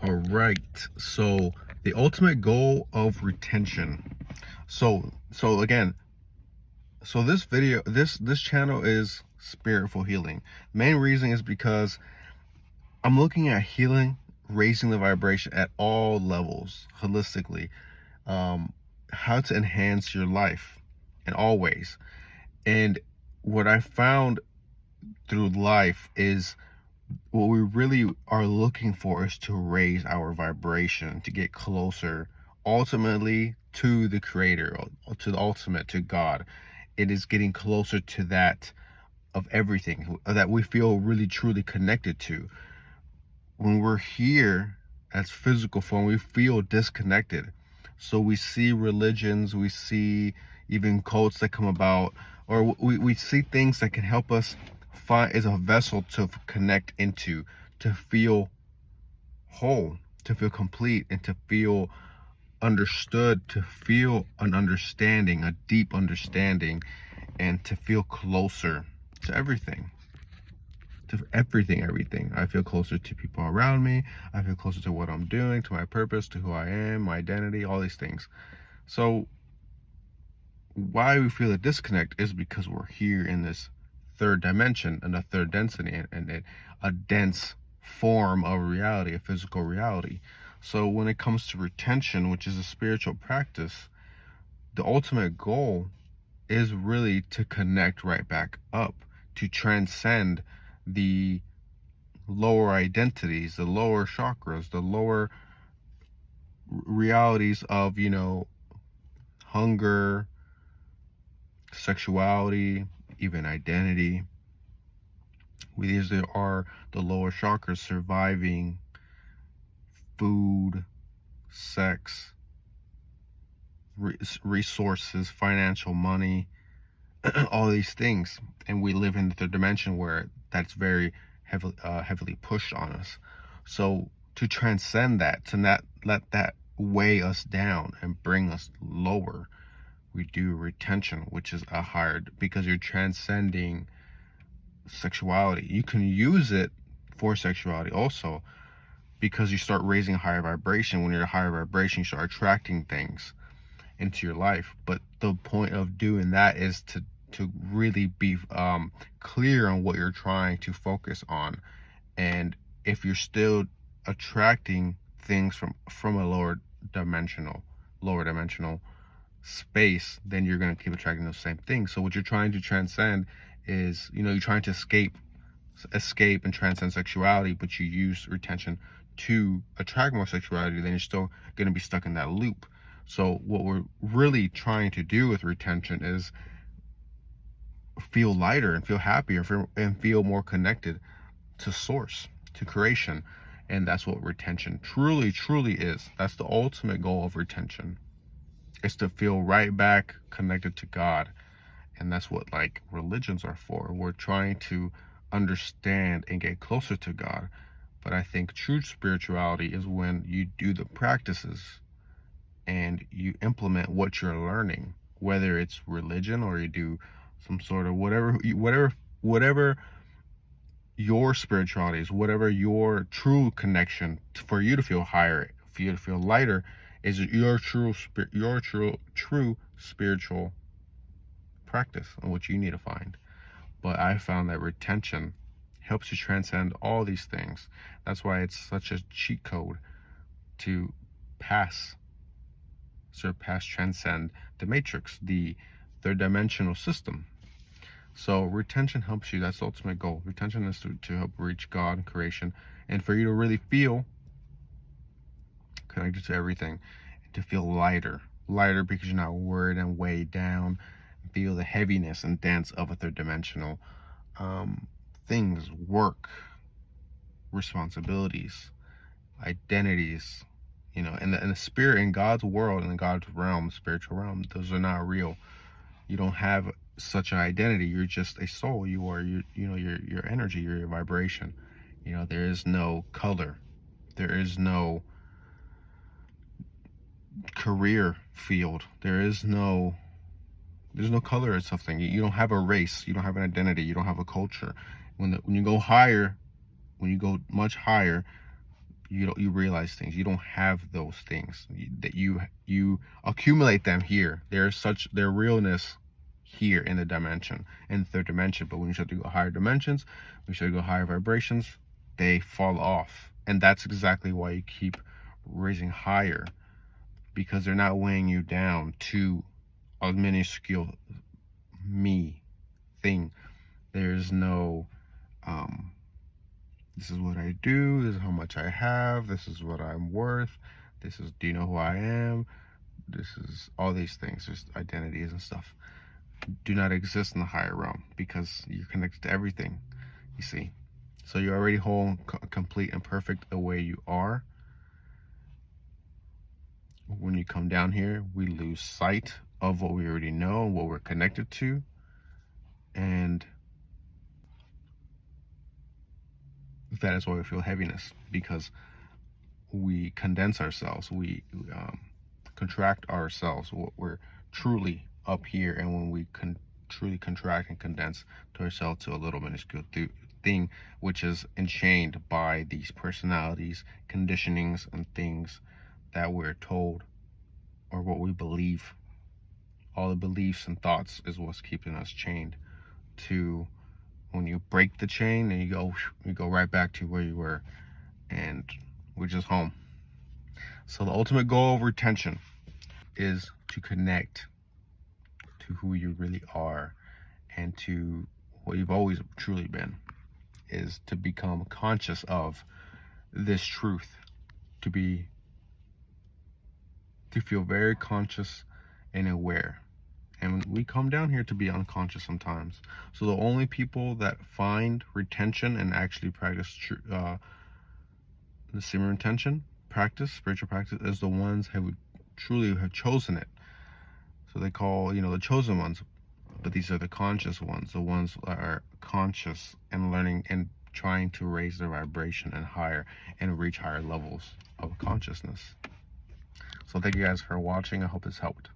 All right. So the ultimate goal of retention. So again, so this video, this channel is Spiritful Healing. Main reason is because I'm looking at healing, raising the vibration at all levels, holistically. How to enhance your life in all ways. And what I found through life is what we really are looking for is to raise our vibration, to get closer ultimately to the creator, or to the ultimate, to God. It is getting closer to that of everything that we feel really truly connected to. When we're here as physical form, we feel disconnected. So we see religions, we see even cults that come about, or we see things that can help us find as a vessel to connect into, to feel whole, to feel complete, and to feel understood, to feel an understanding, a deep understanding, and to feel closer to everything. Everything. I feel closer to people around me. I feel closer to what I'm doing, to my purpose, to who I am, my identity, all these things. So why we feel a disconnect is because we're here in this third dimension and a third density and a dense form of reality, a physical reality. So when it comes to retention, which is a spiritual practice, the ultimate goal is really to connect right back up, to transcend the lower identities, the lower chakras, the lower realities of, hunger, sexuality, even identity. These are the lower chakras surviving food, sex, resources, financial, money, all these things. And we live in the third dimension where that's very heavily pushed on us. So to transcend that, to not let that weigh us down and bring us lower, we do retention, which is a higher, because you're transcending sexuality. You can use it for sexuality also, because you start raising a higher vibration. When you're a higher vibration, you start attracting things into your life. But the point of doing that is to really be clear on what you're trying to focus on. And if you're still attracting things from a lower dimensional space, then you're going to keep attracting those same things. So what you're trying to transcend is, you're trying to escape and transcend sexuality, but you use retention to attract more sexuality, then you're still going to be stuck in that loop. So what we're really trying to do with retention is feel lighter and feel happier and feel more connected to source, to creation. And that's what retention truly is. That's the ultimate goal of retention, is to feel right back connected to God. And that's what religions are for. We're trying to understand and get closer to God. But I think true spirituality is when you do the practices and you implement what you're learning, whether it's religion or you do some sort of whatever your spirituality is, whatever your true connection for you to feel higher, for you to feel lighter, is your true spiritual practice and what you need to find. But I found that retention helps you transcend all these things. That's why it's such a cheat code to surpass, transcend the matrix, the third dimensional system. So retention helps you. That's the ultimate goal. Retention is to help reach God and creation, and for you to really feel connected to everything, and to feel lighter because you're not worried and weighed down. Feel the heaviness and dance of a third dimensional things, work, responsibilities, identities, and the spirit in God's world, in God's realm, spiritual realm, those are not real. You don't have such an identity. You're just a soul. You are your energy, your vibration. There is no color, there is no career field, there's no color or something. You don't have a race, you don't have an identity, you don't have a culture. When you go higher, when you go much higher, you realize things. You don't have those things. That you accumulate them here. There's their realness here in the dimension, in the third dimension. But when you start to go higher dimensions, when you start to go higher vibrations, they fall off. And that's exactly why you keep raising higher, because they're not weighing you down to a minuscule me thing. There's no this is what I do, this is how much I have, this is what I'm worth, this is, do you know who I am, this is all these things, just identities and stuff, do not exist in the higher realm, because you're connected to everything, you see. So you're already whole, complete, and perfect the way you are. When you come down here, we lose sight of what we already know and what we're connected to, and that is why we feel heaviness, because we condense ourselves, we contract ourselves. We're truly up here, and when we truly contract and condense to ourselves to a little minuscule thing, which is enchained by these personalities, conditionings, and things that we're told, or what we believe. All the beliefs and thoughts is what's keeping us chained to. When you break the chain, and you go right back to where you were, and we're just home. So the ultimate goal of retention is to connect to who you really are, and to what you've always truly been, is to become conscious of this truth, to feel very conscious and aware. And we come down here to be unconscious sometimes. So the only people that find retention and actually practice the Semen retention practice, spiritual practice, is the ones who truly have chosen it. So they call, the chosen ones. But these are the conscious ones, the ones that are conscious and learning and trying to raise their vibration and higher and reach higher levels of consciousness. So thank you guys for watching. I hope this helped.